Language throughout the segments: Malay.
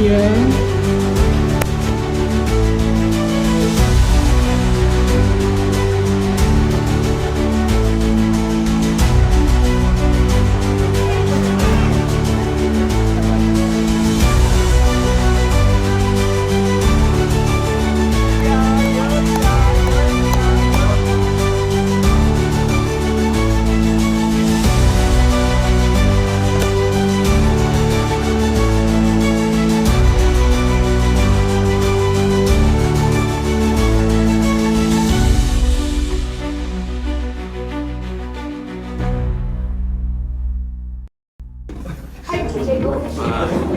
ya. Cikgu,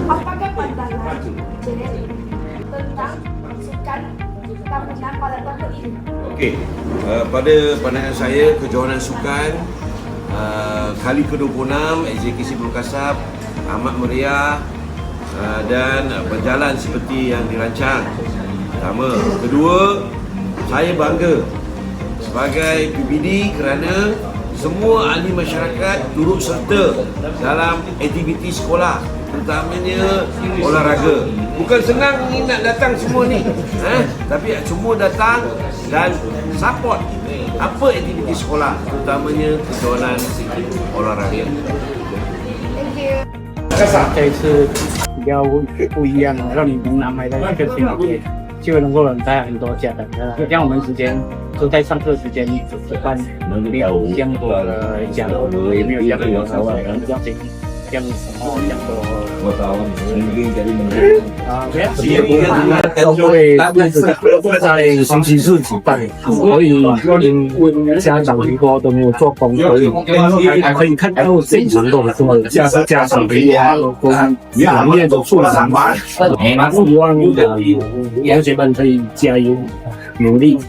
apakah pandangan Cikgu tentang pasukan tahunan pada tahun ini? Okey, pada pandangan saya, kejohanan sukan kali ke-26 eksekusi Pulau Kasab amat meriah dan berjalan seperti yang dirancang. Pertama. Kedua, saya bangga sebagai PBD kerana semua ahli masyarakat turut serta dalam aktiviti sekolah, terutamanya olahraga. Bukan senang ni nak datang semua ni, tapi semua datang dan support apa aktiviti sekolah, terutamanya kejohanan olahraga. Thank you. 这一次比较不一样，让你们安排在更新一点，就能够带很多家长让我们时间都在上课时间办没有这样多的讲，也没有这样多的邀请，这样什么这样多。因为在星期四举办，所以家长很多都没有做功课，可以看到现场都很多家长的压力都满面都出来，希望同学们可以加油努力，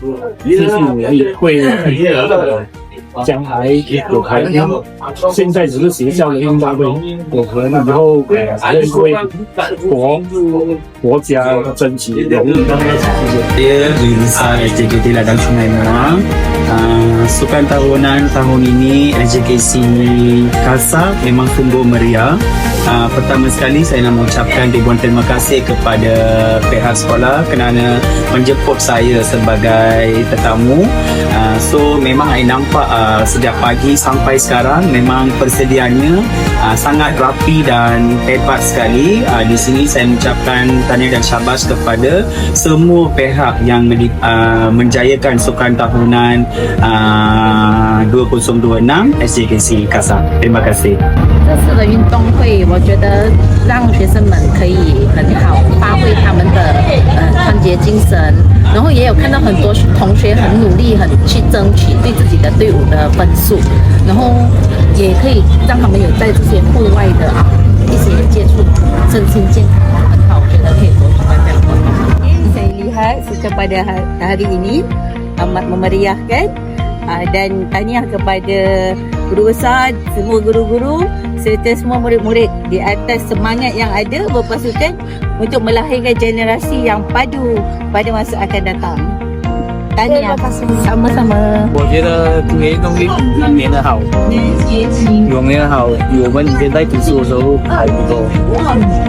继续努力会将来有可能，现在只是学校的运动会，有可能以后还会国家争取荣誉。 Saya Rizal JKT Ladang Sungai Muang. Sukan tahunan tahun ini SJKC Kasab memang sungguh meriah. Pertama sekali saya nak mengucapkan ribuan terima kasih kepada pihak sekolah kerana menjemput saya sebagai tetamu. So memang saya nampak sejak pagi sampai sekarang memang persediaannya sangat rapi dan hebat sekali. Di sini saya mengucapkan tahniah dan syabas kepada semua pihak yang menjayakan sukan tahunan 2026 SJKC Kasab. Terima kasih. 这次的运动会，我觉得让学生们可以很好发挥他们的团结精神，然后也有看到很多同学很努力，很去争取对自己的队伍的分数，然后也可以让他们有在这些户外的一些接触，身心健康很好，我觉得可以多举办这样的活动。Saya lihat pada hari ini amat memeriahkan dan tahniah kepada guru besar, semua guru-guru serta semua murid-murid di atas semangat yang ada berpasukan untuk melahirkan generasi yang padu pada masa akan datang. Tahniah, sama-sama. 我觉得今年运动会练得好，泳练得好，比我们以前在读书的时候还不错，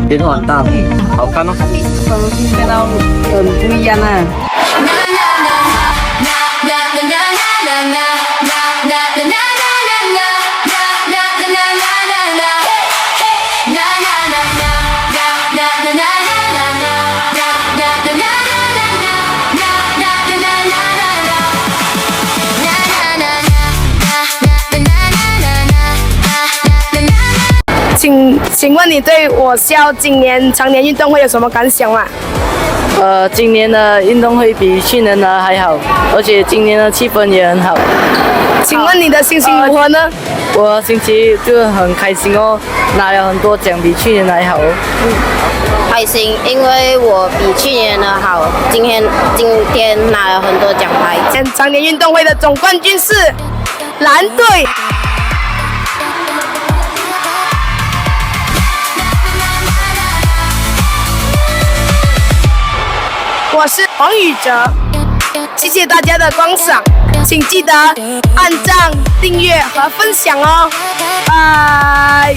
变化很大，好看哦。看到很不一样啊。 请问你对我校今年常年运动会有什么感想吗？今年的运动会比去年的还好，而且今年的气氛也很好。请问你的心情如何呢？我心情就很开心哦，拿了很多奖，比去年还好哦。开心，因为我比去年的好，今天拿了很多奖牌。常年运动会的总冠军是蓝队。 我是黄宇哲，谢谢大家的观赏，请记得按赞、订阅和分享哦，拜。